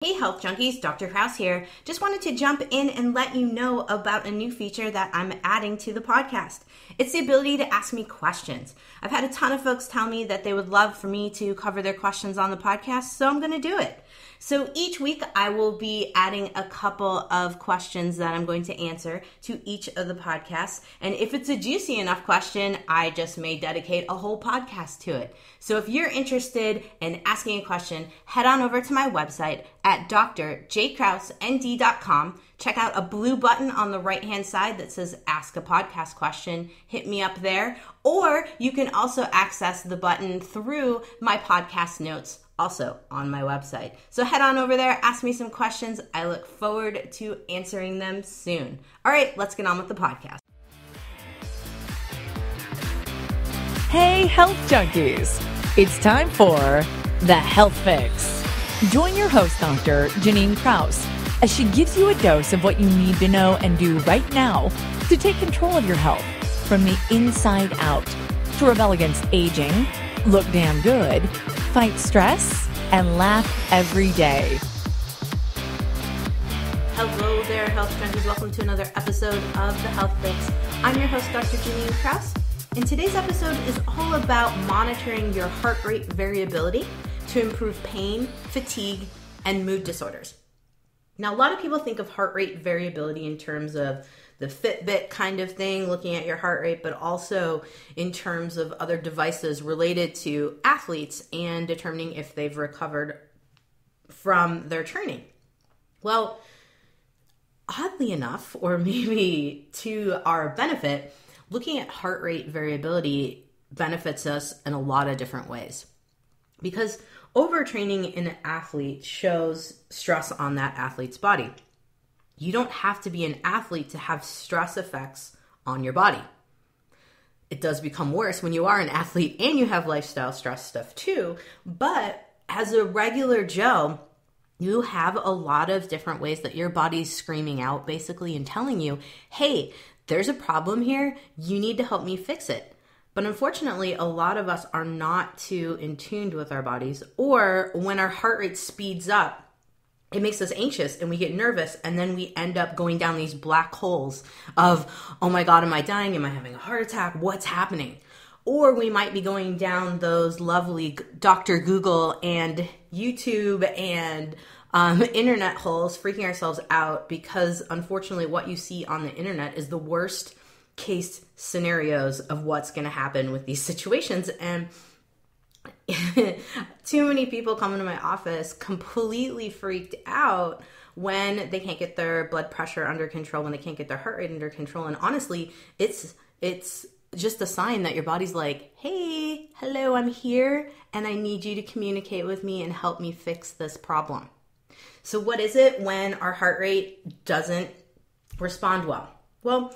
Hey Health Junkies, Dr. Krause here. Just wanted to jump in and let you know about a new feature that I'm adding to the podcast. It's the ability to ask me questions. I've had a ton of folks tell me that they would love for me to cover their questions on the podcast, so I'm going to do it. So each week I will be adding a couple of questions that I'm going to answer to each of the podcasts. And if it's a juicy enough question, I just may dedicate a whole podcast to it. So if you're interested in asking a question, head on over to my website at drjkrausend.com. Check out a blue button on the right-hand side that says Ask a Podcast Question. Hit me up there. Or you can also access the button through my podcast notes, also on my website. So head on over there, ask me some questions. I look forward to answering them soon. All right, let's get on with the podcast. Hey, Health Junkies! It's time for The Health Fix. Join your host, Dr. Janine Krause, as she gives you a dose of what you need to know and do right now to take control of your health from the inside out, to rebel against aging, look damn good, fight stress, and laugh every day. Hello there, Health Junkies. Welcome to another episode of The Health Fix. I'm your host, Dr. Janine Krause, and today's episode is all about monitoring your heart rate variability to improve pain, fatigue, and mood disorders. Now, a lot of people think of heart rate variability in terms of the Fitbit kind of thing, looking at your heart rate, but also in terms of other devices related to athletes and determining if they've recovered from their training. Well, oddly enough, or maybe to our benefit, looking at heart rate variability benefits us in a lot of different ways. Because overtraining in an athlete shows stress on that athlete's body. You don't have to be an athlete to have stress effects on your body. It does become worse when you are an athlete and you have lifestyle stress stuff too, but as a regular Joe, you have a lot of different ways that your body's screaming out basically and telling you, hey, there's a problem here, you need to help me fix it. But unfortunately, a lot of us are not too in tune with our bodies, or when our heart rate speeds up, it makes us anxious and we get nervous, and then we end up going down these black holes of, oh my God, am I dying? Am I having a heart attack? What's happening? Or we might be going down those lovely Dr. Google and YouTube and internet holes, freaking ourselves out, because unfortunately what you see on the internet is the worst case scenarios of what's going to happen with these situations. And too many people come into my office completely freaked out when they can't get their blood pressure under control, when they can't get their heart rate under control. And honestly, it's just a sign that your body's like, hey, hello, I'm here, and I need you to communicate with me and help me fix this problem. So what is it when our heart rate doesn't respond well? Well,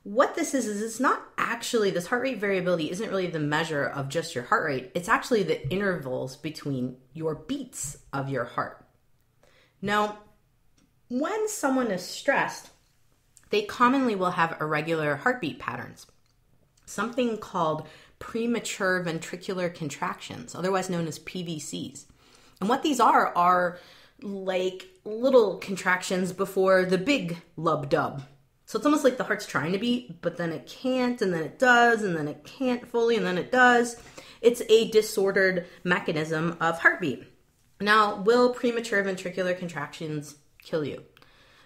what this is it's not actually, this heart rate variability isn't really the measure of just your heart rate. It's actually the intervals between your beats of your heart. Now, when someone is stressed, they commonly will have irregular heartbeat patterns, something called premature ventricular contractions, otherwise known as PVCs. And what these are like little contractions before the big lub-dub. So it's almost like the heart's trying to beat, but then it can't, and then it does, and then it can't fully, and then it does. It's a disordered mechanism of heartbeat. Now, will premature ventricular contractions kill you?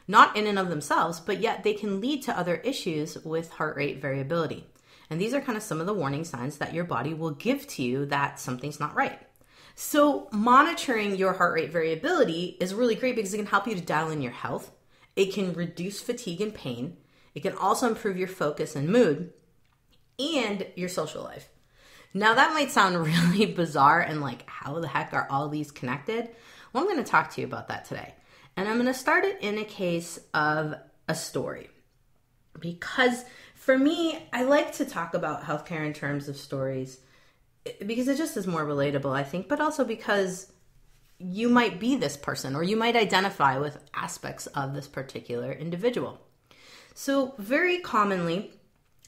Not in and of themselves, but yet they can lead to other issues with heart rate variability. And these are kind of some of the warning signs that your body will give to you that something's not right. So monitoring your heart rate variability is really great because it can help you to dial in your health. It can reduce fatigue and pain. It can also improve your focus and mood and your social life. Now that might sound really bizarre and like, how the heck are all these connected? Well, I'm going to talk to you about that today. And I'm going to start it in a case of a story. Because for me, I like to talk about healthcare in terms of stories because it just is more relatable, I think, but also because you might be this person or you might identify with aspects of this particular individual. So very commonly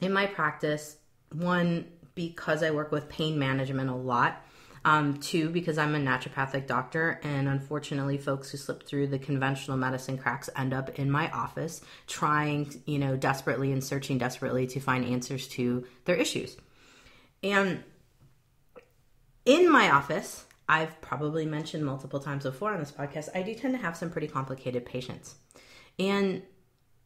in my practice, because I work with pain management a lot, Two, because I'm a naturopathic doctor, and unfortunately folks who slip through the conventional medicine cracks end up in my office trying, desperately and searching desperately to find answers to their issues. And in my office, I've probably mentioned multiple times before on this podcast, I do tend to have some pretty complicated patients. And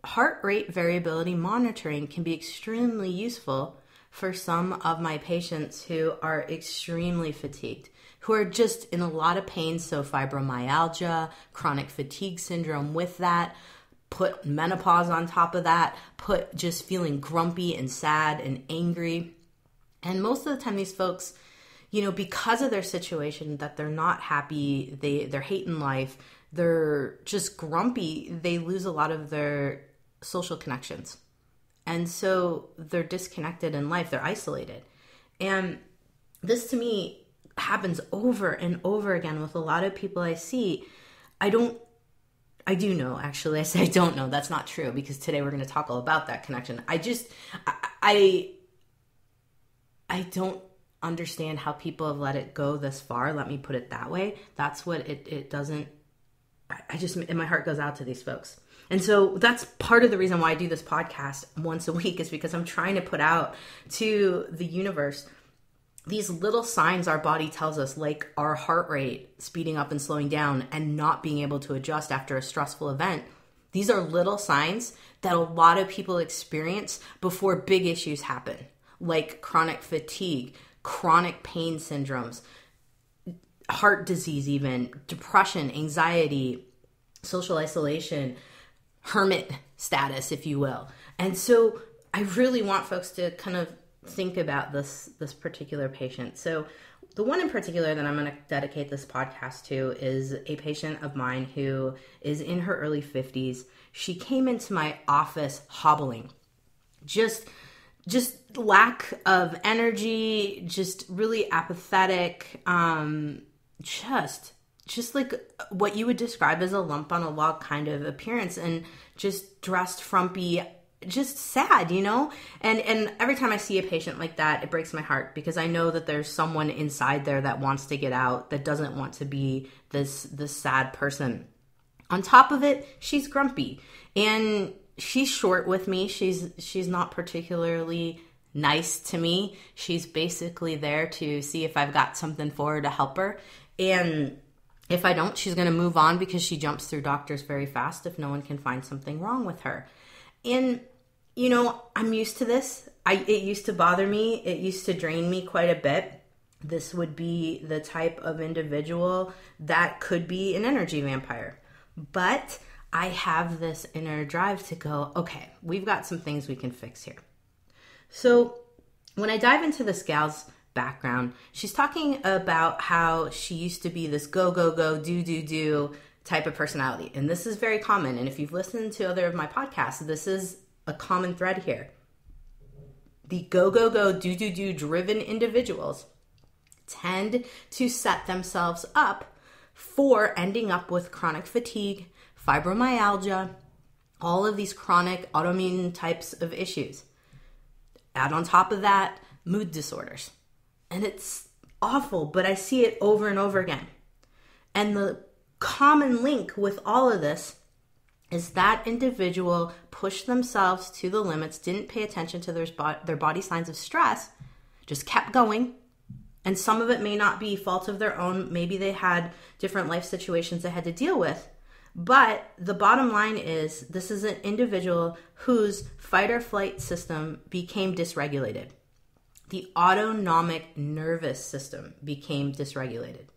heart rate variability monitoring can be extremely useful for some of my patients who are extremely fatigued, who are just in a lot of pain. So fibromyalgia, chronic fatigue syndrome with that, put menopause on top of that, put just feeling grumpy and sad and angry. And most of the time these folks, because of their situation, that they're not happy, they're hating life, they're just grumpy, they lose a lot of their social connections. And so they're disconnected in life, they're isolated. And this to me happens over and over again with a lot of people I see. I do know, actually. I say I don't know. That's not true, because today we're going to talk all about that connection. I don't understand how people have let it go this far. Let me put it that way. That's what it doesn't, and my heart goes out to these folks. And so that's part of the reason why I do this podcast once a week, is because I'm trying to put out to the universe these little signs our body tells us, like our heart rate speeding up and slowing down and not being able to adjust after a stressful event. These are little signs that a lot of people experience before big issues happen, like chronic fatigue, chronic pain syndromes, heart disease even, depression, anxiety, social isolation, hermit status, if you will. And so I really want folks to kind of think about this particular patient. So the one in particular that I'm going to dedicate this podcast to is a patient of mine who is in her early 50s. She came into my office hobbling, just lack of energy, just really apathetic, just like what you would describe as a lump on a log kind of appearance, and just dressed frumpy, just sad, and every time I see a patient like that, it breaks my heart, because I know that there's someone inside there that wants to get out, that doesn't want to be this sad person. On top of it, she's grumpy, and she's short with me. She's not particularly nice to me. She's basically there to see if I've got something for her to help her, and if I don't, she's going to move on, because she jumps through doctors very fast if no one can find something wrong with her. And, I'm used to this. It used to bother me. It used to drain me quite a bit. This would be the type of individual that could be an energy vampire. But I have this inner drive to go, okay, we've got some things we can fix here. So when I dive into this gal's background, she's talking about how she used to be this go, go, go, do type of personality. And this is very common. And if you've listened to other of my podcasts, this is a common thread here. The go, go, go, do driven individuals tend to set themselves up for ending up with chronic fatigue, fibromyalgia, all of these chronic autoimmune types of issues. Add on top of that, mood disorders. And it's awful, but I see it over and over again. And the common link with all of this is that individual pushed themselves to the limits, didn't pay attention to their body signs of stress, just kept going. And some of it may not be fault of their own. Maybe they had different life situations they had to deal with. But the bottom line is, this is an individual whose fight or flight system became dysregulated. The autonomic nervous system became dysregulated.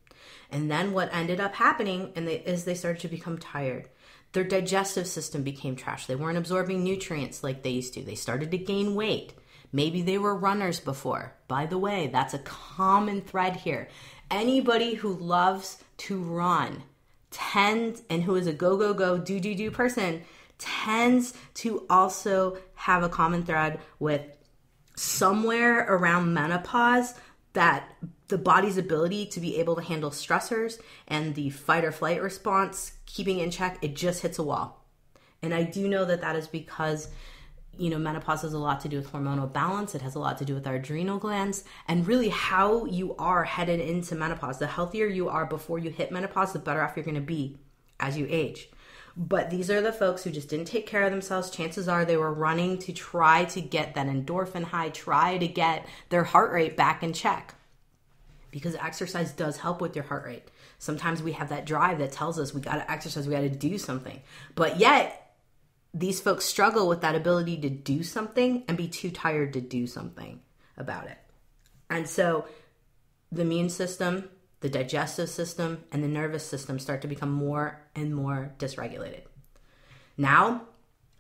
And then what ended up happening is they started to become tired. Their digestive system became trash. They weren't absorbing nutrients like they used to. They started to gain weight. Maybe they were runners before. By the way, that's a common thread here. Anybody who loves to run tends, and who is a go, go, go, do person, tends to also have a common thread with somewhere around menopause, that the body's ability to be able to handle stressors and the fight or flight response, keeping in check, it just hits a wall. And I do know that is because menopause has a lot to do with hormonal balance. It has a lot to do with our adrenal glands, and really how you are headed into menopause. The healthier you are before you hit menopause, the better off you're going to be as you age. But these are the folks who just didn't take care of themselves. Chances are they were running to try to get that endorphin high, try to get their heart rate back in check. Because exercise does help with your heart rate. Sometimes we have that drive that tells us we got to exercise, we got to do something. But yet, these folks struggle with that ability to do something and be too tired to do something about it. And so the immune system, the digestive system, and the nervous system start to become more and more dysregulated. Now,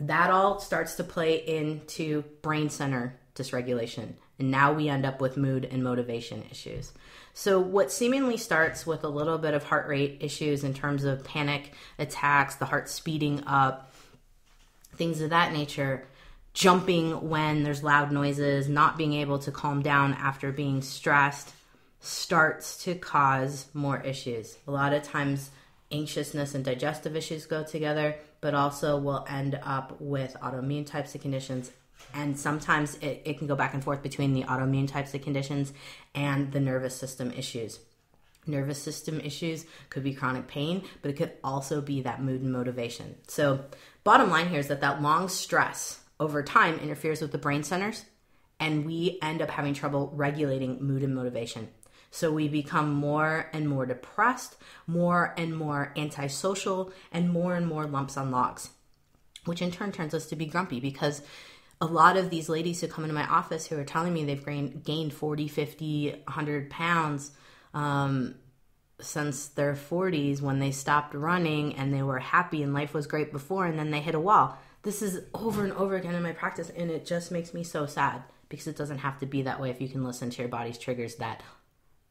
that all starts to play into brain center dysregulation. And now we end up with mood and motivation issues. So what seemingly starts with a little bit of heart rate issues in terms of panic attacks, the heart speeding up, things of that nature, jumping when there's loud noises, not being able to calm down after being stressed, starts to cause more issues. A lot of times anxiousness and digestive issues go together, but also will end up with autoimmune types of conditions. And sometimes it can go back and forth between the autoimmune types of conditions and the nervous system issues. Nervous system issues could be chronic pain, but it could also be that mood and motivation. So bottom line here is that long stress over time interferes with the brain centers, and we end up having trouble regulating mood and motivation. So we become more and more depressed, more and more antisocial, and more lumps on logs, which in turn turns us to be grumpy, because a lot of these ladies who come into my office who are telling me they've gained 40, 50, 100 pounds since their 40s, when they stopped running and they were happy and life was great before, and then they hit a wall. This is over and over again in my practice, and it just makes me so sad, because it doesn't have to be that way if you can listen to your body's triggers, that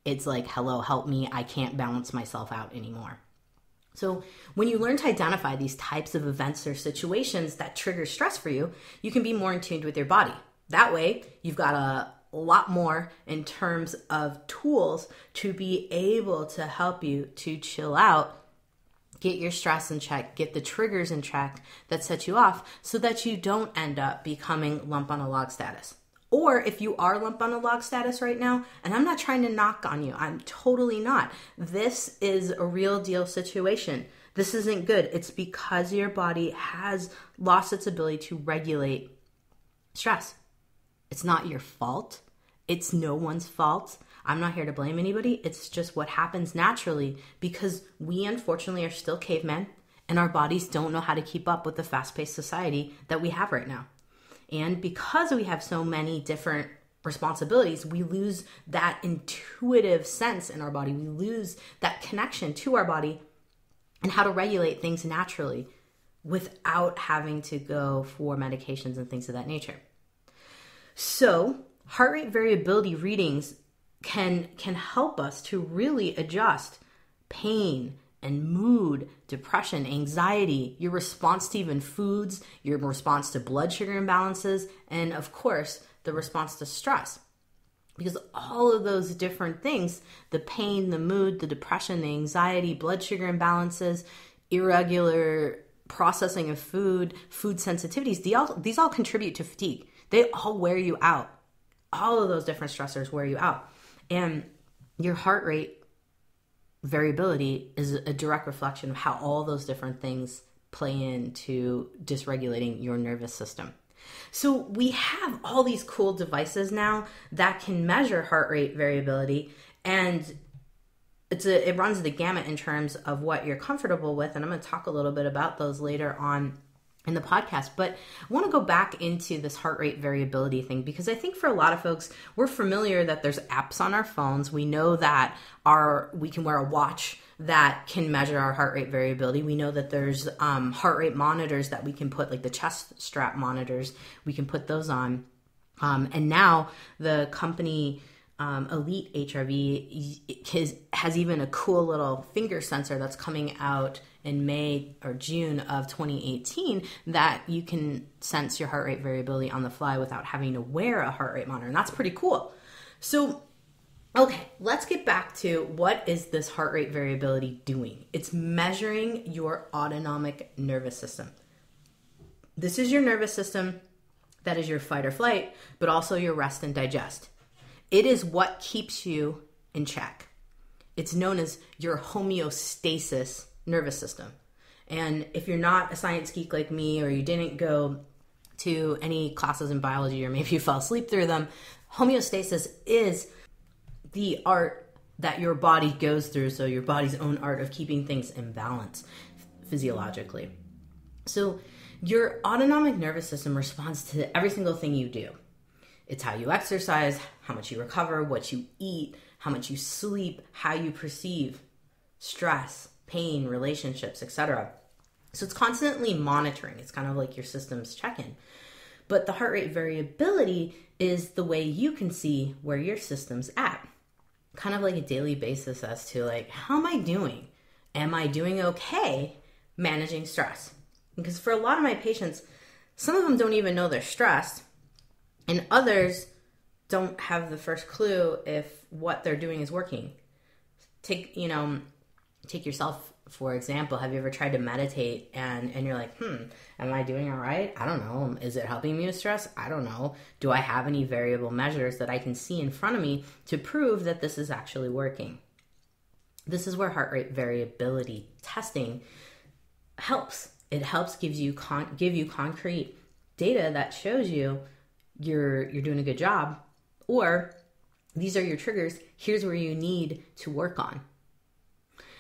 it's like, hello, help me, I can't balance myself out anymore. So when you learn to identify these types of events or situations that trigger stress for you, you can be more in tune with your body. That way, you've got a lot more in terms of tools to be able to help you to chill out, get your stress in check, get the triggers in check that set you off, so that you don't end up becoming lump on a log status. Or if you are lump on a log status right now, and I'm not trying to knock on you, I'm totally not. This is a real deal situation. This isn't good. It's because your body has lost its ability to regulate stress. It's not your fault. It's no one's fault. I'm not here to blame anybody. It's just what happens naturally, because we unfortunately are still cavemen, and our bodies don't know how to keep up with the fast-paced society that we have right now. And because we have so many different responsibilities, we lose that intuitive sense in our body. We lose that connection to our body and how to regulate things naturally without having to go for medications and things of that nature. So heart rate variability readings can help us to really adjust pain and mood, depression, anxiety, your response to even foods, your response to blood sugar imbalances, and of course, the response to stress. Because all of those different things, the pain, the mood, the depression, the anxiety, blood sugar imbalances, irregular processing of food sensitivities, these all contribute to fatigue. They all wear you out. All of those different stressors wear you out. And your heart rate variability is a direct reflection of how all those different things play into dysregulating your nervous system. So we have all these cool devices now that can measure heart rate variability, and it runs the gamut in terms of what you're comfortable with, and I'm going to talk a little bit about those later on in the podcast. But I want to go back into this heart rate variability thing, because I think for a lot of folks, we're familiar that there's apps on our phones. We know that we can wear a watch that can measure our heart rate variability. We know that there's heart rate monitors that we can put, like the chest strap monitors, we can put those on. And now the company Elite HRV has even a cool little finger sensor that's coming out in May or June of 2018 that you can sense your heart rate variability on the fly without having to wear a heart rate monitor. And that's pretty cool. So, okay, let's get back to what is this heart rate variability doing? It's measuring your autonomic nervous system. This is your nervous system That is your fight or flight, but also your rest and digest. It is what keeps you in check. It's known as your homeostasis nervous system. And if you're not a science geek like me, or you didn't go to any classes in biology, or maybe you fell asleep through them, homeostasis is the art that your body goes through. So your body's own art of keeping things in balance physiologically. So your autonomic nervous system responds to every single thing you do. It's how you exercise, how much you recover, what you eat, how much you sleep, how you perceive stress, pain, relationships, etc. So it's constantly monitoring. It's kind of like your system's check-in. But the heart rate variability is the way you can see where your system's at. Kind of like a daily basis as to like, how am I doing? Am I doing okay managing stress? Because for a lot of my patients, some of them don't even know they're stressed, and others don't have the first clue if what they're doing is working. Take yourself, for example. Have you ever tried to meditate and you're like, am I doing all right? I don't know. Is it helping me with stress? I don't know. Do I have any variable measures that I can see in front of me to prove that this is actually working? This is where heart rate variability testing helps. It helps give you concrete data that shows you you're doing a good job, or these are your triggers. Here's where you need to work on.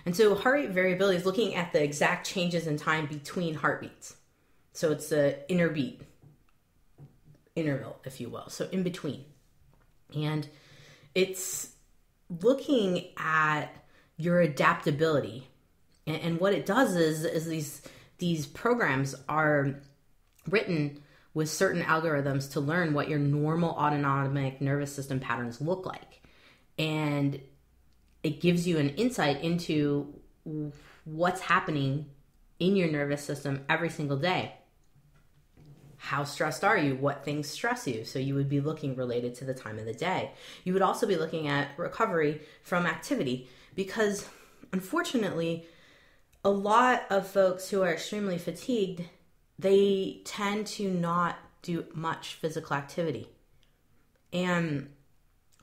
And so heart rate variability is looking at the exact changes in time between heartbeats. So it's the interbeat interval, if you will. So in between. And it's looking at your adaptability. And what it does is these programs are written with certain algorithms to learn what your normal autonomic nervous system patterns look like. And it gives you an insight into what's happening in your nervous system every single day. How stressed are you? What things stress you? So you would be looking related to the time of the day. You would also be looking at recovery from activity, because unfortunately, a lot of folks who are extremely fatigued, they tend to not do much physical activity. And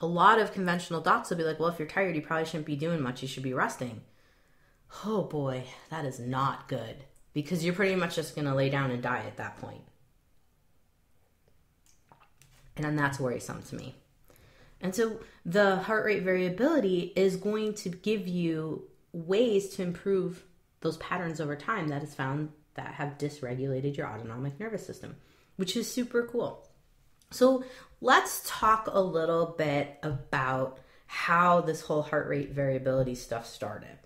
a lot of conventional docs will be like, well, if you're tired, you probably shouldn't be doing much. You should be resting. Oh boy, that is not good, because you're pretty much just going to lay down and die at that point. And then that's worrisome to me. And so the heart rate variability is going to give you ways to improve those patterns over time that is found that have dysregulated your autonomic nervous system, which is super cool. So let's talk a little bit about how this whole heart rate variability stuff started.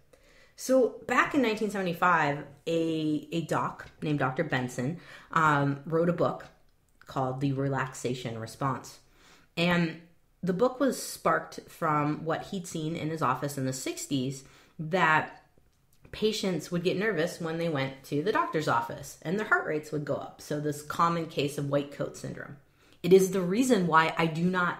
So back in 1975, a doc named Dr. Benson wrote a book called The Relaxation Response. And the book was sparked from what he'd seen in his office in the 60s, that patients would get nervous when they went to the doctor's office and their heart rates would go up. So this common case of white coat syndrome. It is the reason why I do not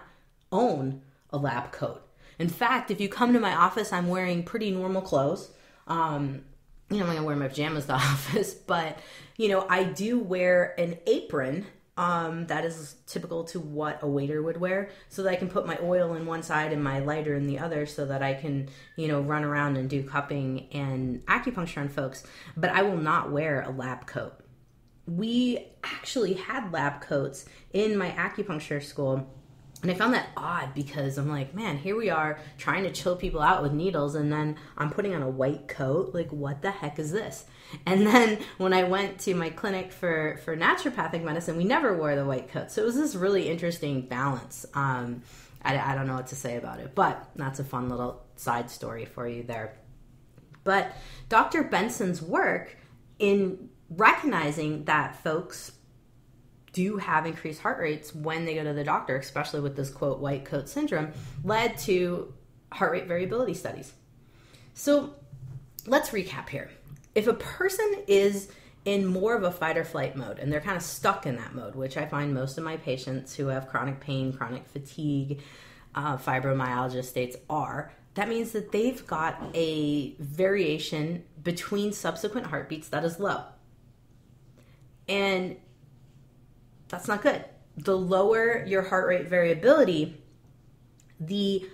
own a lab coat. In fact, if you come to my office, I'm wearing pretty normal clothes. I'm going to wear my pajamas to the office, but I do wear an apron that is typical to what a waiter would wear, so that I can put my oil in one side and my lighter in the other, so that I can, run around and do cupping and acupuncture on folks. But I will not wear a lab coat. We actually had lab coats in my acupuncture school, and I found that odd, because I'm like, man, here we are trying to chill people out with needles, and then I'm putting on a white coat. Like, what the heck is this? And then when I went to my clinic for naturopathic medicine, we never wore the white coat. So it was this really interesting balance. I don't know what to say about it, but that's a fun little side story for you there. But Dr. Benson's work in recognizing that folks do have increased heart rates when they go to the doctor, especially with this quote white coat syndrome, led to heart rate variability studies. So let's recap here. If a person is in more of a fight or flight mode and they're kind of stuck in that mode, which I find most of my patients who have chronic pain, chronic fatigue, fibromyalgia states are, that means that they've got a variation between subsequent heartbeats that is low. And that's not good, the lower your heart rate variability, the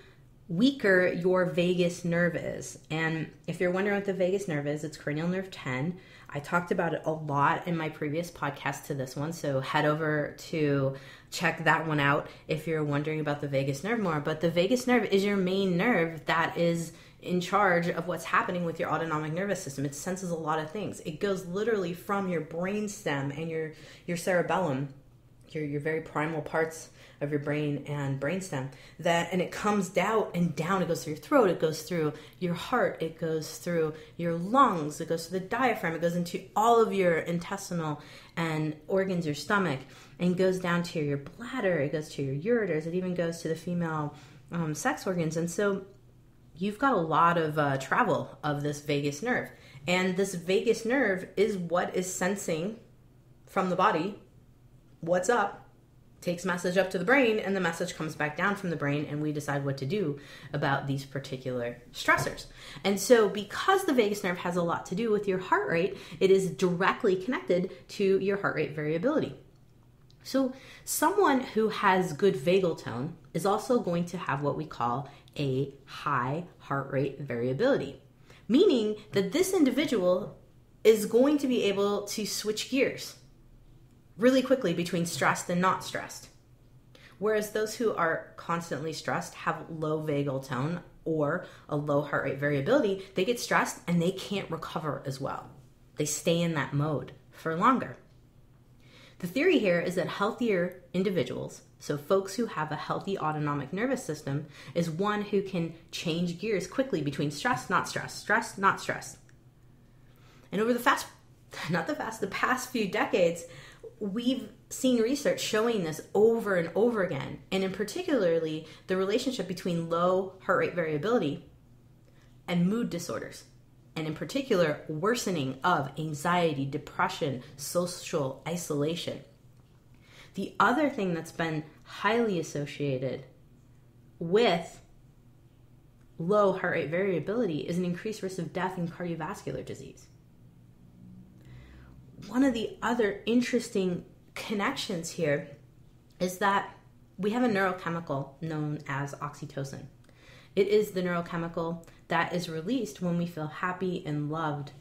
weaker your vagus nerve is. And if you're wondering what the vagus nerve is, it's cranial nerve 10. I talked about it a lot in my previous podcast to this one, so head over to check that one out if you're wondering about the vagus nerve more. But the vagus nerve is your main nerve that is in charge of what's happening with your autonomic nervous system. It senses a lot of things. It goes literally from your brainstem and your cerebellum, your very primal parts of your brain and brainstem, and it comes down and down. It goes through your throat, it goes through your heart, it goes through your lungs, it goes through the diaphragm, it goes into all of your intestinal and organs, your stomach, and goes down to your bladder, it goes to your ureters, it even goes to the female sex organs. And so you've got a lot of travel of this vagus nerve. And this vagus nerve is what is sensing from the body what's up, takes message up to the brain, and the message comes back down from the brain, and we decide what to do about these particular stressors. And so because the vagus nerve has a lot to do with your heart rate, it is directly connected to your heart rate variability. So someone who has good vagal tone is also going to have what we call a high heart rate variability, meaning that this individual is going to be able to switch gears really quickly between stressed and not stressed. Whereas those who are constantly stressed have low vagal tone or a low heart rate variability, they get stressed and they can't recover as well. They stay in that mode for longer. The theory here is that healthier individuals, so folks who have a healthy autonomic nervous system, is one who can change gears quickly between stress, not stress, stress, not stress. And over the past few decades, we've seen research showing this over and over again, and in particularly the relationship between low heart rate variability and mood disorders, and in particular worsening of anxiety, depression, social isolation. The other thing that's been highly associated with low heart rate variability is an increased risk of death and cardiovascular disease. One of the other interesting connections here is that we have a neurochemical known as oxytocin. It is the neurochemical that is released when we feel happy and loved.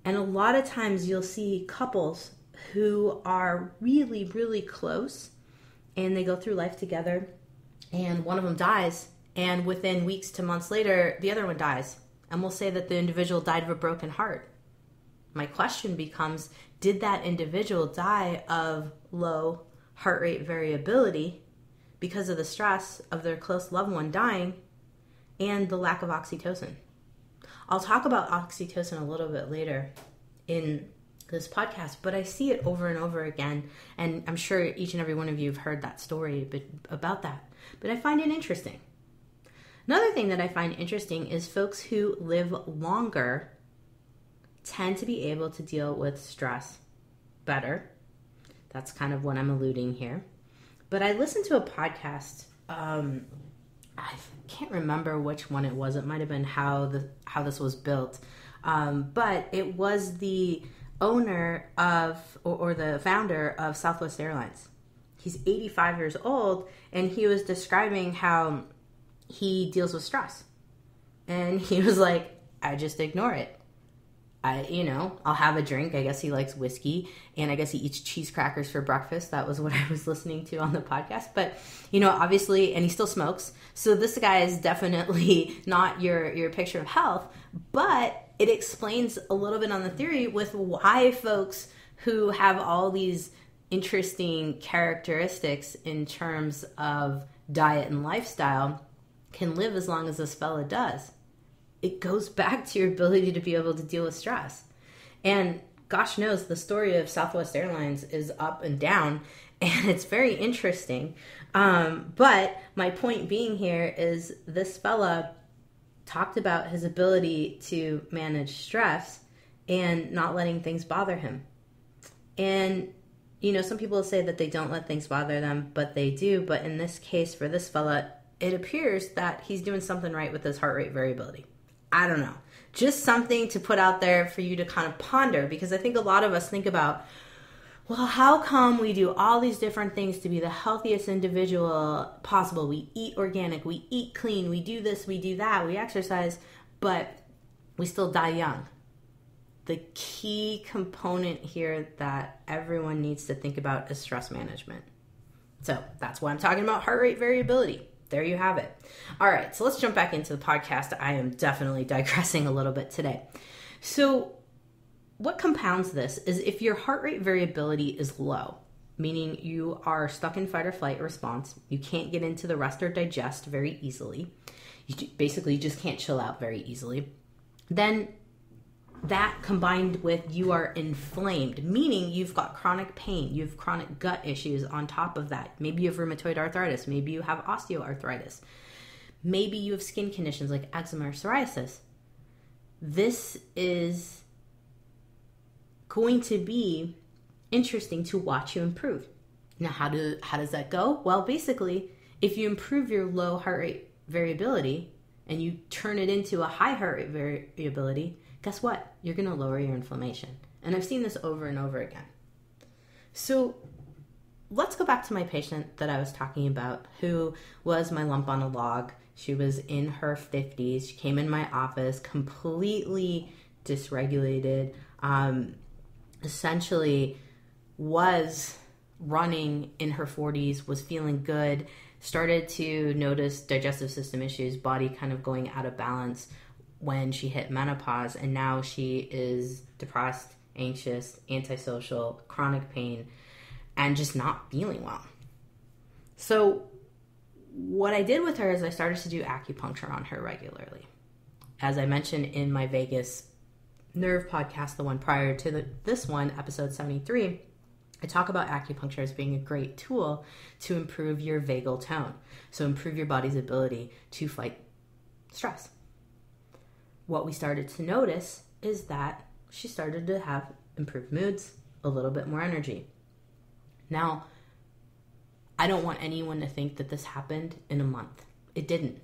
And a lot of times you'll see couples who are really, really close and they go through life together and one of them dies, and within weeks to months later, the other one dies. And we'll say that the individual died of a broken heart. My question becomes, did that individual die of low heart rate variability because of the stress of their close loved one dying and the lack of oxytocin? I'll talk about oxytocin a little bit later in this podcast, but I see it over and over again, and I'm sure each and every one of you have heard that story about that, but I find it interesting. Another thing that I find interesting is folks who live longer tend to be able to deal with stress better. That's kind of what I'm alluding here. But I listened to a podcast. I can't remember which one it was. It might have been how this was built. But it was the owner of, or the founder of Southwest Airlines. He's 85 years old, and he was describing how he deals with stress. And he was like, I just ignore it. I'll have a drink. I guess he likes whiskey, and I guess he eats cheese crackers for breakfast. That was what I was listening to on the podcast. But, obviously, and he still smokes. So this guy is definitely not your picture of health, but it explains a little bit on the theory with why folks who have all these interesting characteristics in terms of diet and lifestyle can live as long as this fella does. It goes back to your ability to be able to deal with stress. And gosh knows, the story of Southwest Airlines is up and down, and it's very interesting. But my point being here is this fella talked about his ability to manage stress and not letting things bother him. And, some people say that they don't let things bother them, but they do. But in this case, for this fella, it appears that he's doing something right with his heart rate variability. I don't know. Just something to put out there for you to kind of ponder, because I think a lot of us think about, well, how come we do all these different things to be the healthiest individual possible? We eat organic, we eat clean, we do this, we do that, we exercise, but we still die young. The key component here that everyone needs to think about is stress management. So that's why I'm talking about heart rate variability. There you have it. All right, so let's jump back into the podcast. I am definitely digressing a little bit today. So what compounds this is if your heart rate variability is low, meaning you are stuck in fight or flight response, you can't get into the rest or digest very easily, you basically just can't chill out very easily, then that combined with you are inflamed, meaning you've got chronic pain, you have chronic gut issues on top of that. Maybe you have rheumatoid arthritis, maybe you have osteoarthritis, maybe you have skin conditions like eczema or psoriasis. This is going to be interesting to watch you improve. Now, how does that go? Well, basically, if you improve your low heart rate variability and you turn it into a high heart rate variability, guess what? You're going to lower your inflammation. And I've seen this over and over again. So let's go back to my patient that I was talking about, who was my lump on a log. She was in her 50s. She came in my office completely dysregulated, essentially was running in her 40s, was feeling good, started to notice digestive system issues, body kind of going out of balance when she hit menopause, and now she is depressed, anxious, antisocial, chronic pain, and just not feeling well. So what I did with her is I started to do acupuncture on her regularly. As I mentioned in my Vegas nerve podcast, the one prior to this one, episode 73, I talk about acupuncture as being a great tool to improve your vagal tone. So improve your body's ability to fight stress. What we started to notice is that she started to have improved moods, a little bit more energy. Now, I don't want anyone to think that this happened in a month. It didn't.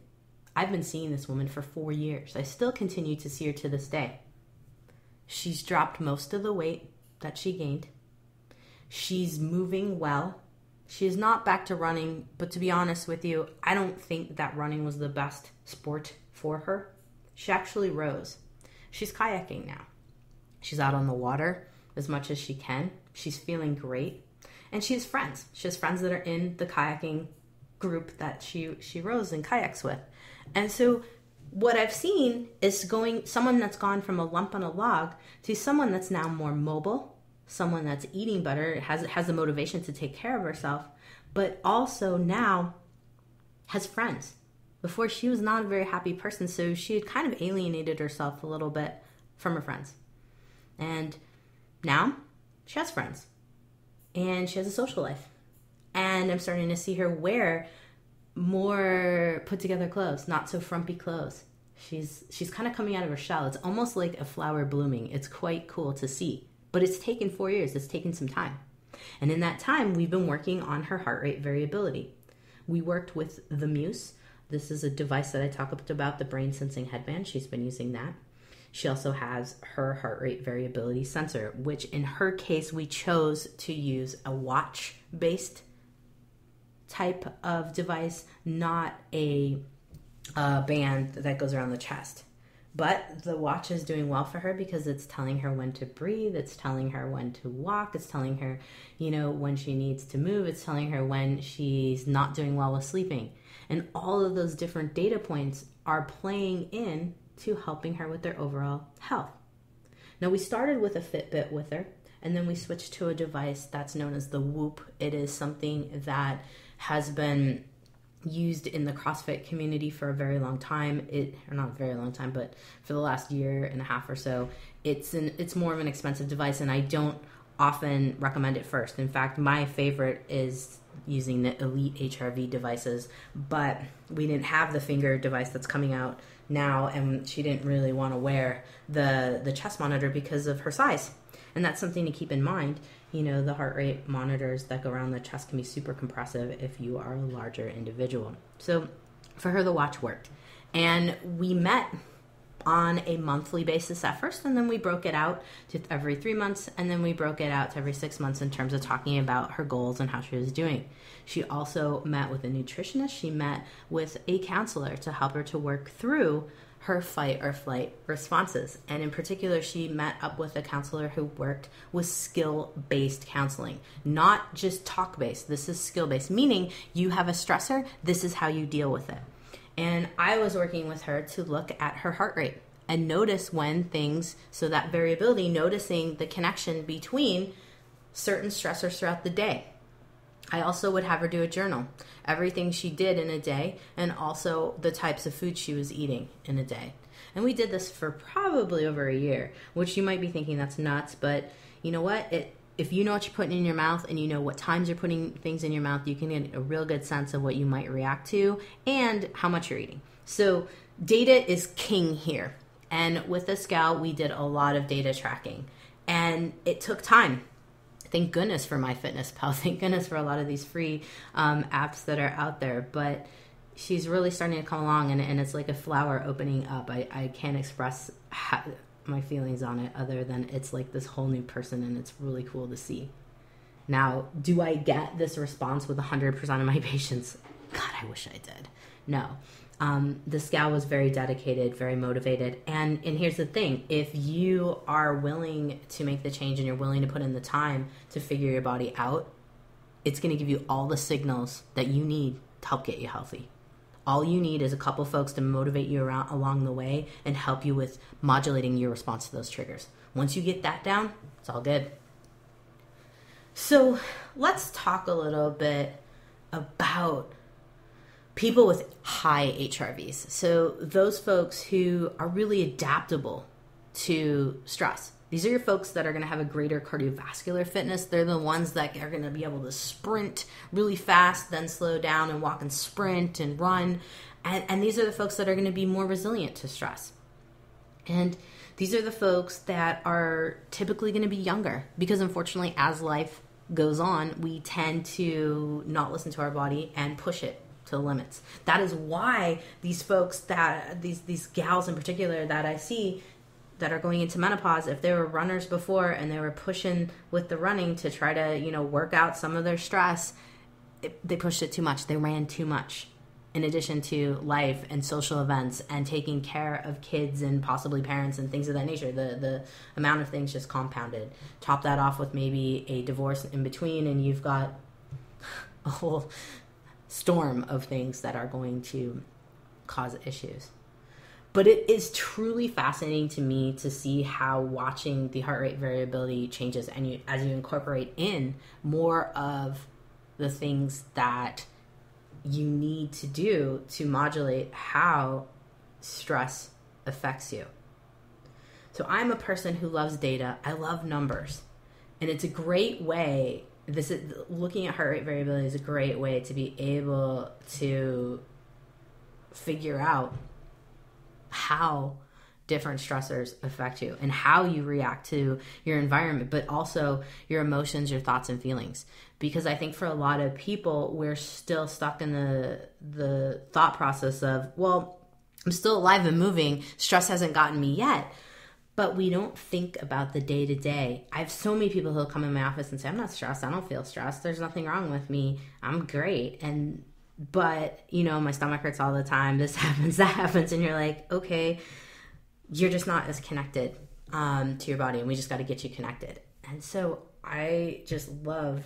I've been seeing this woman for 4 years. I still continue to see her to this day. She's dropped most of the weight that she gained. She's moving well. She is not back to running, but to be honest with you, I don't think that running was the best sport for her. She actually rose. She's kayaking now. She's out on the water as much as she can. She's feeling great. And she has friends. She has friends that are in the kayaking group that she rows in kayaks with. And so what I've seen is someone that's gone from a lump on a log to someone that's now more mobile, someone that's eating better, has the motivation to take care of herself, but also now has friends. Before, she was not a very happy person, so she had kind of alienated herself a little bit from her friends. And now she has friends, and she has a social life. And I'm starting to see her wear more put together clothes, not so frumpy clothes. She's kind of coming out of her shell. It's almost like a flower blooming. It's quite cool to see. But it's taken 4 years. It's taken some time. And in that time, we've been working on her heart rate variability. We worked with the Muse. This is a device that I talked about, the brain sensing headband. She's been using that. She also has her heart rate variability sensor, which in her case, we chose to use a watch-based type of device, not a band that goes around the chest. But the watch is doing well for her because it's telling her when to breathe, it's telling her when to walk, it's telling her, when she needs to move, it's telling her when she's not doing well with sleeping. And all of those different data points are playing in to helping her with their overall health. Now, we started with a Fitbit with her, and then we switched to a device that's known as the Whoop. It is something that has been used in the CrossFit community for a very long time. Or not a very long time, but for the last year and a half or so. It's more of an expensive device, and I don't often recommend it first. In fact, my favorite is using the Elite HRV devices, but we didn't have the finger device that's coming out now, and she didn't really want to wear the chest monitor because of her size. And that's something to keep in mind. The heart rate monitors that go around the chest can be super compressive if you are a larger individual. So for her, the watch worked. And we met on a monthly basis at first, and then we broke it out to every 3 months, and then we broke it out to every 6 months in terms of talking about her goals and how she was doing. She also met with a nutritionist. She met with a counselor to help her to work through her fight or flight responses. And in particular, she met up with a counselor who worked with skill-based counseling, not just talk-based. This is skill-based, meaning you have a stressor, this is how you deal with it. And I was working with her to look at her heart rate and notice when things, so that variability, noticing the connection between certain stressors throughout the day. I also would have her do a journal, everything she did in a day, and also the types of food she was eating in a day. And we did this for probably over a year, which you might be thinking that's nuts, but you know what? If you know what you're putting in your mouth and you know what times you're putting things in your mouth, you can get a real good sense of what you might react to and how much you're eating. So data is king here. And with this gal, we did a lot of data tracking, and it took time. Thank goodness for MyFitnessPal. Thank goodness for a lot of these free apps that are out there. But she's really starting to come along, and it's like a flower opening up. I can't express my feelings on it other than it's like this whole new person, and it's really cool to see. Now, do I get this response with 100% of my patients? God, I wish I did. No. This gal was very dedicated, very motivated. And here's the thing. If you are willing to make the change and you're willing to put in the time to figure your body out, it's going to give you all the signals that you need to help get you healthy. All you need is a couple folks to motivate you around along the way and help you with modulating your response to those triggers. Once you get that down, it's all good. So let's talk a little bit about people with high HRVs. So those folks who are really adaptable to stress. These are your folks that are going to have a greater cardiovascular fitness. They're the ones that are going to be able to sprint really fast, then slow down and walk and sprint and run. And these are the folks that are going to be more resilient to stress. And these are the folks that are typically going to be younger, because unfortunately, as life goes on, we tend to not listen to our body and push it to the limits. That is why these folks that these gals in particular that I see that are going into menopause, if they were runners before and they were pushing with the running to try to, work out some of their stress, they pushed it too much. They ran too much, in addition to life and social events and taking care of kids and possibly parents and things of that nature. The amount of things just compounded. Top that off with maybe a divorce in between, and you've got a whole storm of things that are going to cause issues. But it is truly fascinating to me to see how watching the heart rate variability changes, and as you incorporate in more of the things that you need to do to modulate how stress affects you. So I'm a person who loves data. I love numbers. And it's a great way, looking at heart rate variability is a great way to be able to figure out how different stressors affect you and how you react to your environment, but also your emotions, your thoughts and feelings. Because I think for a lot of people, we're still stuck in the thought process of, well, I'm still alive and moving. Stress hasn't gotten me yet. But we don't think about the day to day. I have so many people who'll come in my office and say, I'm not stressed. I don't feel stressed. There's nothing wrong with me. I'm great. But my stomach hurts all the time. This happens, that happens. And you're like, okay, you're just not as connected to your body, and we just got to get you connected. And so I just love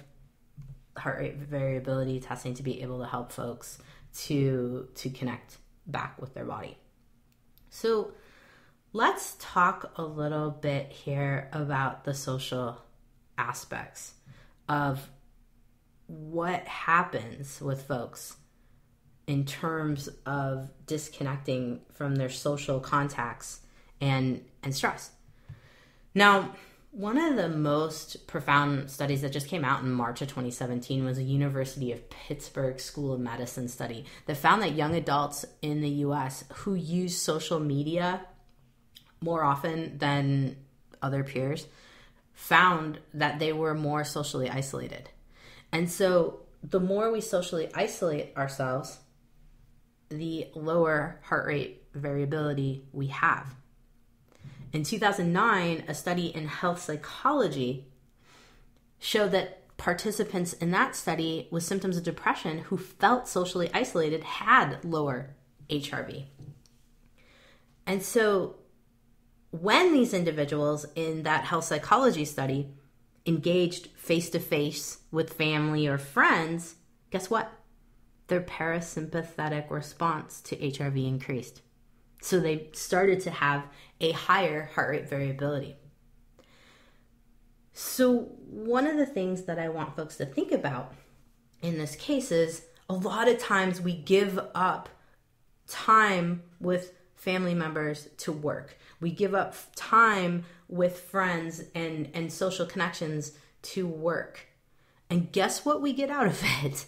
heart rate variability testing to be able to help folks to connect back with their body. So let's talk a little bit here about the social aspects of what happens with folks in terms of disconnecting from their social contacts and stress. Now, one of the most profound studies that just came out in March of 2017 was a University of Pittsburgh School of Medicine study that found that young adults in the US who use social media more often than other peers found that they were more socially isolated. And so the more we socially isolate ourselves, the lower heart rate variability we have. In 2009, a study in health psychology showed that participants in that study with symptoms of depression who felt socially isolated had lower HRV. And so when these individuals in that health psychology study engaged face-to-face with family or friends, guess what? Their parasympathetic response to HRV increased. So they started to have a higher heart rate variability. So one of the things that I want folks to think about in this case is a lot of times we give up time with family members to work. We give up time with friends and social connections to work. And guess what we get out of it?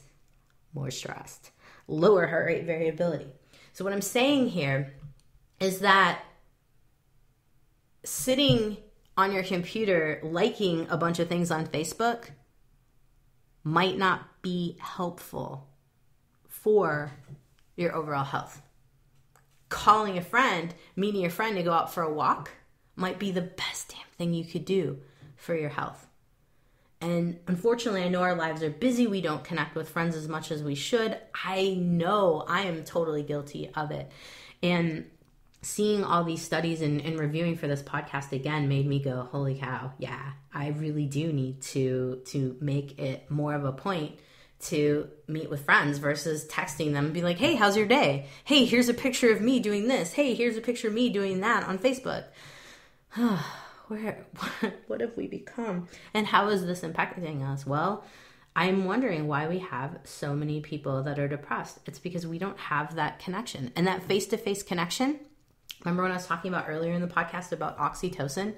More stressed, lower heart rate variability. So what I'm saying here is that sitting on your computer liking a bunch of things on Facebook might not be helpful for your overall health. Calling a friend, meeting your friend to go out for a walk might be the best damn thing you could do for your health. And unfortunately, I know our lives are busy. We don't connect with friends as much as we should. I know I am totally guilty of it. And seeing all these studies and reviewing for this podcast again made me go, holy cow, yeah, I really do need to make it more of a point to meet with friends versus texting them and be like, hey, how's your day? Hey, here's a picture of me doing this. Hey, here's a picture of me doing that on Facebook. What have we become? And how is this impacting us? Well, I'm wondering why we have so many people that are depressed. It's because we don't have that connection. And that face-to-face connection, remember when I was talking about earlier in the podcast about oxytocin?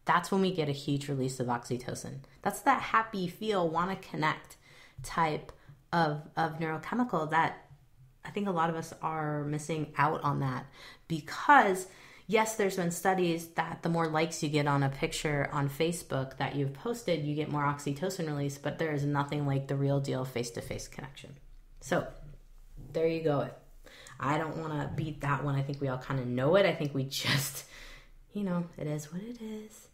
That's when we get a huge release of oxytocin. That's that happy, feel, want to connect type of neurochemical that I think a lot of us are missing out on that because yes, there's been studies that the more likes you get on a picture on Facebook that you've posted, you get more oxytocin release, but there is nothing like the real deal face-to-face connection. So there you go. I don't want to beat that one. I think we all kind of know it. I think we just, it is what it is.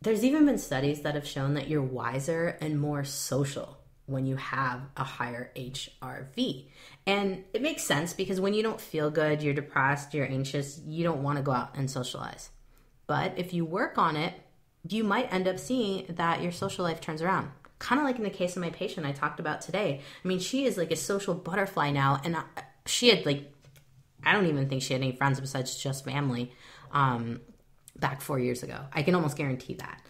There's even been studies that have shown that you're wiser and more social when you have a higher HRV. And it makes sense because when you don't feel good, you're depressed, you're anxious, you don't want to go out and socialize. But if you work on it, you might end up seeing that your social life turns around. Kind of like in the case of my patient I talked about today. I mean, she is like a social butterfly now. And she had I don't even think she had any friends besides just family back 4 years ago. I can almost guarantee that.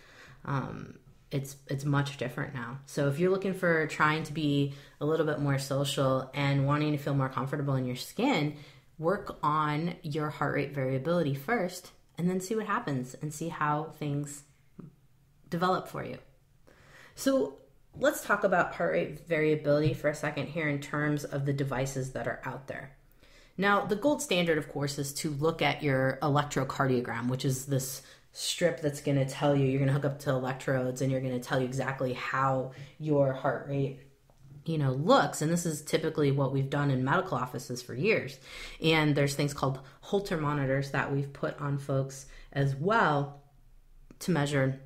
It's much different now. So if you're looking for trying to be a little bit more social and wanting to feel more comfortable in your skin, work on your heart rate variability first and then see what happens and see how things develop for you. So let's talk about heart rate variability for a second here in terms of the devices that are out there. Now, the gold standard, of course, is to look at your electrocardiogram, which is this strip that's going to tell you, you're going to hook up to electrodes and you're going to tell you exactly how your heart rate, looks. And this is typically what we've done in medical offices for years. And there's things called Holter monitors that we've put on folks as well to measure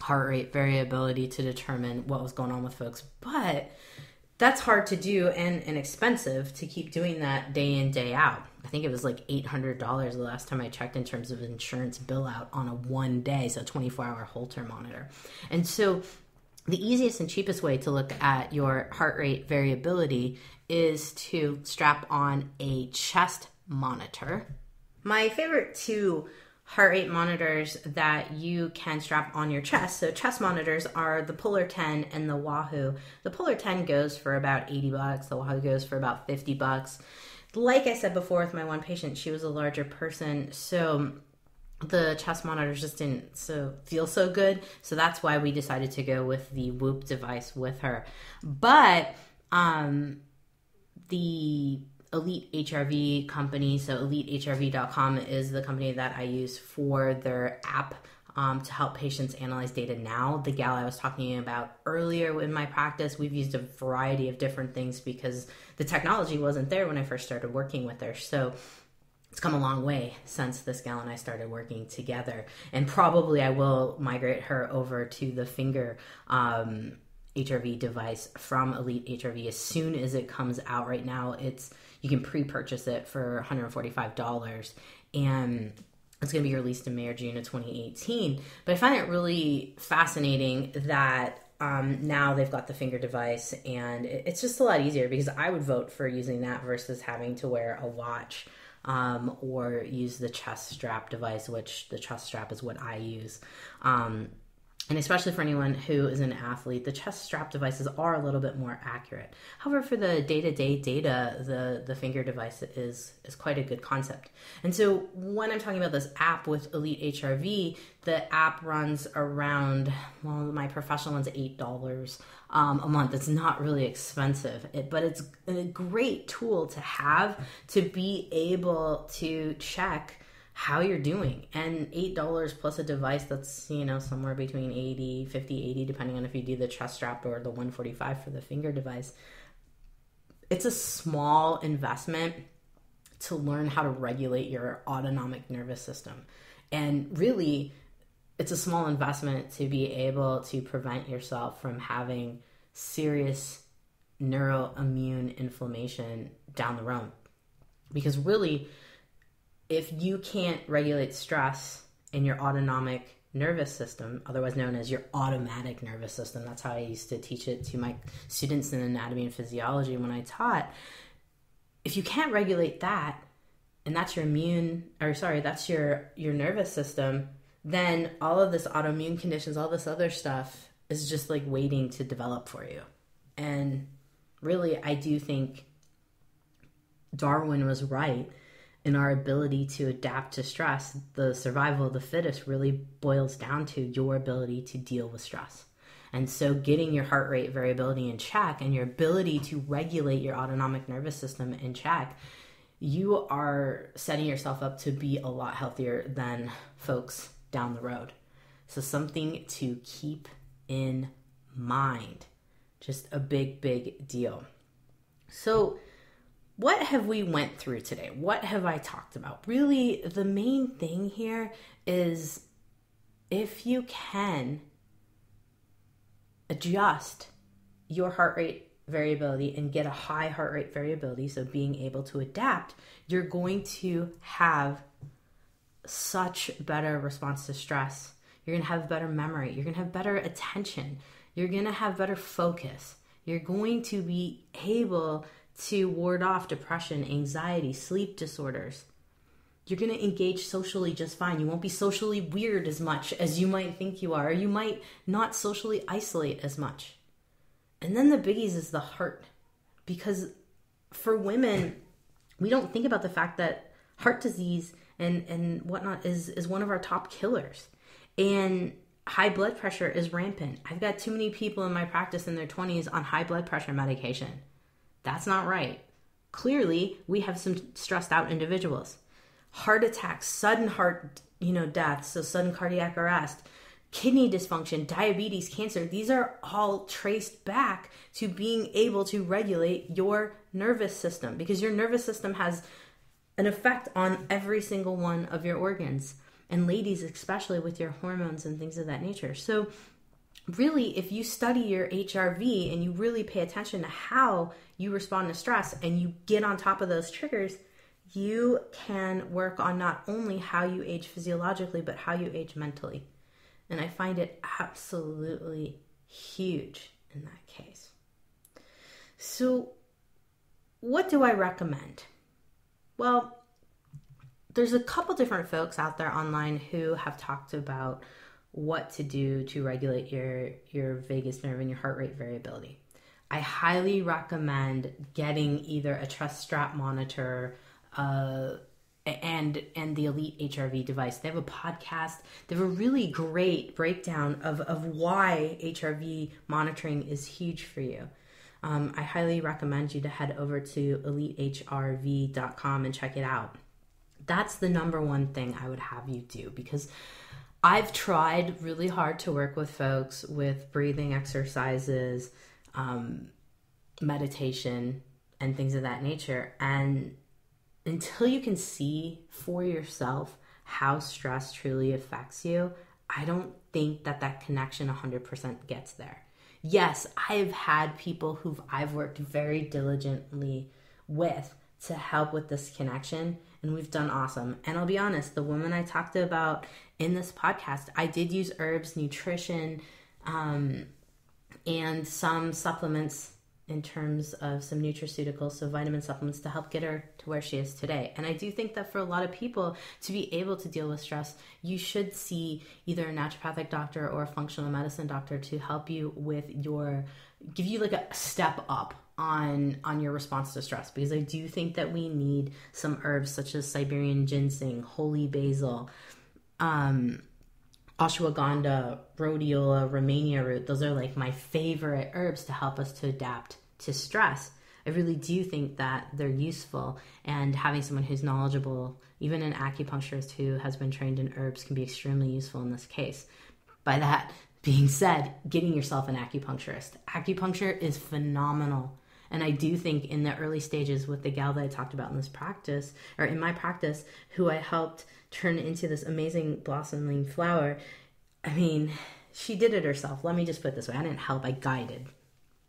heart rate variability to determine what was going on with folks. But that's hard to do and expensive to keep doing that day in, day out. I think it was like $800 the last time I checked in terms of insurance bill out on a 1 day, so 24-hour Holter monitor. And so the easiest and cheapest way to look at your heart rate variability is to strap on a chest monitor. My favorite two heart rate monitors that you can strap on your chest. So chest monitors are the Polar 10 and the Wahoo. The Polar 10 goes for about $80. The Wahoo goes for about $50. Like I said before with my one patient, she was a larger person, so the chest monitors just didn't feel so good. So that's why we decided to go with the Whoop device with her. But the Elite HRV company, so elitehrv.com is the company that I use for their app to help patients analyze data now. The gal I was talking about earlier in my practice, we've used a variety of different things because the technology wasn't there when I first started working with her. So it's come a long way since this gal and I started working together. And probably I will migrate her over to the finger HRV device from Elite HRV as soon as it comes out. Right now, you can pre-purchase it for $145, and it's going to be released in May or June of 2018. But I find it really fascinating that now they've got the finger device, and it's just a lot easier, because I would vote for using that versus having to wear a watch or use the chest strap device, which the chest strap is what I use. And especially for anyone who is an athlete, the chest strap devices are a little bit more accurate. However, for the day-to-day data, the finger device is quite a good concept. And so when I'm talking about this app with Elite HRV, the app runs around, well, my professional one's $8 a month. It's not really expensive, but it's a great tool to have to be able to check how you're doing. And $8 plus a device that's, somewhere between 50, 80, depending on if you do the chest strap or the 145 for the finger device. It's a small investment to learn how to regulate your autonomic nervous system. And really, it's a small investment to be able to prevent yourself from having serious neuroimmune inflammation down the road. Because really, if you can't regulate stress in your autonomic nervous system, otherwise known as your automatic nervous system, that's how I used to teach it to my students in anatomy and physiology when I taught. If you can't regulate that, and that's your that's your nervous system, then all of this autoimmune conditions, all this other stuff is just like waiting to develop for you. And really, I do think Darwin was right in our ability to adapt to stress. The survival of the fittest really boils down to your ability to deal with stress. And so getting your heart rate variability in check and your ability to regulate your autonomic nervous system in check, you are setting yourself up to be a lot healthier than folks down the road. So something to keep in mind. Just a big, big deal. So what have we went through today? What have I talked about? Really, the main thing here is if you can adjust your heart rate variability and get a high heart rate variability, so being able to adapt, you're going to have such better response to stress. You're going to have better memory. You're going to have better attention. You're going to have better focus. You're going to be able to ward off depression, anxiety, sleep disorders. You're going to engage socially just fine. You won't be socially weird as much as you might think you are, or you might not socially isolate as much. And then the biggies is the heart. Because for women, we don't think about the fact that heart disease and whatnot is one of our top killers. And high blood pressure is rampant. I've got too many people in my practice in their 20s on high blood pressure medication. That's not right. Clearly, we have some stressed out individuals. Heart attacks, sudden heart, deaths, so sudden cardiac arrest, kidney dysfunction, diabetes, cancer. These are all traced back to being able to regulate your nervous system, because your nervous system has an effect on every single one of your organs, and ladies especially with your hormones and things of that nature. So really, if you study your HRV and you really pay attention to how you respond to stress and you get on top of those triggers, you can work on not only how you age physiologically, but how you age mentally. And I find it absolutely huge in that case. So what do I recommend? Well, there's a couple different folks out there online who have talked about what to do to regulate your vagus nerve and your heart rate variability. I highly recommend getting either a chest strap monitor and the Elite HRV device. They have a podcast. They have a really great breakdown of why HRV monitoring is huge for you. I highly recommend you to head over to elitehrv.com and check it out. That's the number one thing I would have you do, because I've tried really hard to work with folks with breathing exercises, meditation, and things of that nature. And until you can see for yourself how stress truly affects you, I don't think that connection 100% gets there. Yes, I've had people who I've worked very diligently with to help with this connection, and we've done awesome. And I'll be honest, the woman I talked about in this podcast, I did use herbs, nutrition, and some supplements in terms of some nutraceuticals, so vitamin supplements to help get her to where she is today. And I do think that for a lot of people to be able to deal with stress, you should see either a naturopathic doctor or a functional medicine doctor to help you with give you like a step up on your response to stress. Because I do think that we need some herbs such as Siberian ginseng, holy basil, ashwagandha, rhodiola, Romania root. Those are like my favorite herbs to help us to adapt to stress. I really do think that they're useful, and having someone who's knowledgeable, even an acupuncturist who has been trained in herbs, can be extremely useful in this case. By that being said, getting yourself an acupuncturist. Acupuncture is phenomenal. And I do think in the early stages with the gal that I talked about in this practice, or in my practice, who I helped turn into this amazing blossoming flower, I mean, she did it herself. Let me just put it this way. I didn't help. I guided.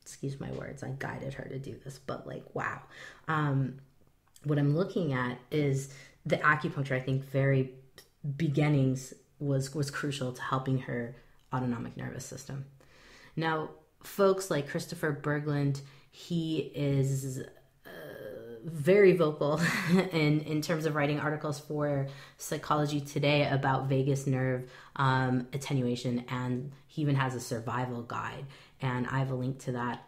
Excuse my words. I guided her to do this. But like, wow. What I'm looking at is the acupuncture, I think, very beginnings was crucial to helping her autonomic nervous system. Now, folks like Christopher Berglund, he is very vocal in terms of writing articles for Psychology Today about vagus nerve attenuation, and he even has a survival guide. And I have a link to that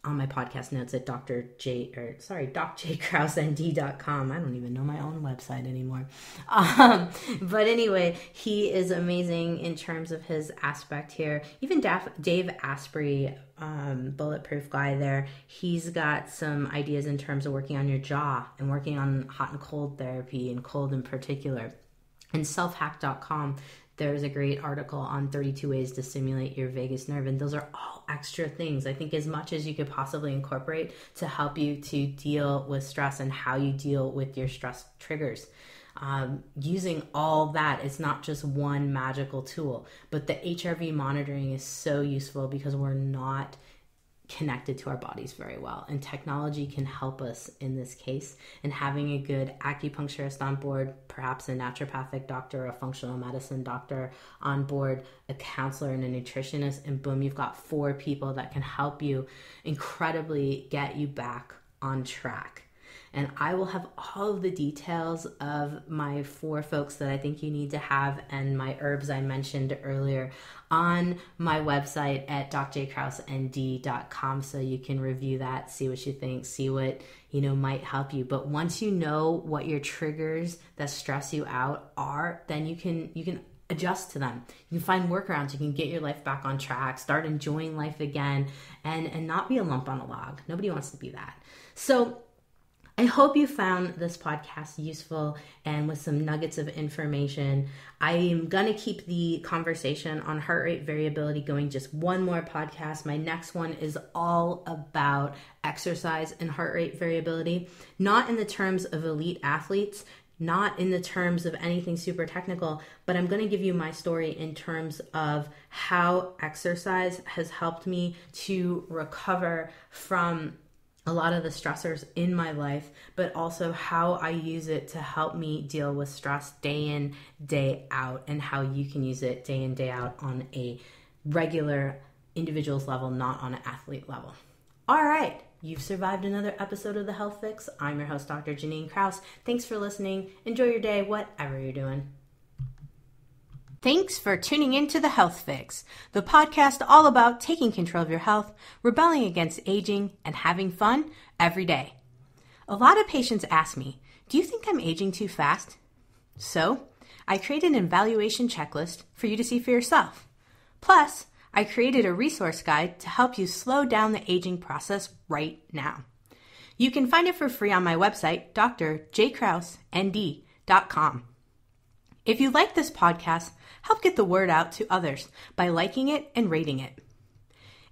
on my podcast notes at docjkrausend.com. I don't even know my own website anymore. But anyway, he is amazing in terms of his aspect here. Even Dave Asprey, bulletproof guy there, he's got some ideas in terms of working on your jaw and working on hot and cold therapy, and cold in particular. And selfhack.com, there's a great article on 32 ways to stimulate your vagus nerve. And those are all extra things, I think, as much as you could possibly incorporate to help you to deal with stress and how you deal with your stress triggers. Using all that, it's not just one magical tool, but the HRV monitoring is so useful because we're not connected to our bodies very well, and technology can help us in this case. And having a good acupuncturist on board, perhaps a naturopathic doctor, a functional medicine doctor on board, a counselor and a nutritionist, and boom, you've got 4 people that can help you incredibly get you back on track. And I will have all of the details of my 4 folks that I think you need to have, and my herbs I mentioned earlier, on my website at docjkrausend.com, so you can review that, see what you think, see what might help you. But once you know what your triggers that stress you out are, then you can adjust to them. You can find workarounds. You can get your life back on track, start enjoying life again, and not be a lump on a log. Nobody wants to be that. So I hope you found this podcast useful and with some nuggets of information. I am going to keep the conversation on heart rate variability going just one more podcast. My next one is all about exercise and heart rate variability, not in the terms of elite athletes, not in the terms of anything super technical, but I'm going to give you my story in terms of how exercise has helped me to recover from a lot of the stressors in my life, but also how I use it to help me deal with stress day in, day out, and how you can use it day in, day out on a regular individual's level, not on an athlete level. All right, you've survived another episode of The Health Fix. I'm your host, Dr. Janine Kraus. Thanks for listening. Enjoy your day, whatever you're doing. Thanks for tuning in to The Health Fix, the podcast all about taking control of your health, rebelling against aging, and having fun every day. A lot of patients ask me, do you think I'm aging too fast? So, I created an evaluation checklist for you to see for yourself. Plus, I created a resource guide to help you slow down the aging process right now. You can find it for free on my website, drjkrausend.com. If you like this podcast, help get the word out to others by liking it and rating it.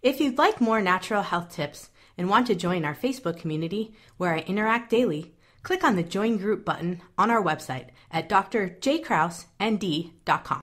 If you'd like more natural health tips and want to join our Facebook community where I interact daily, Click on the Join Group button on our website at drjkrausnd.com.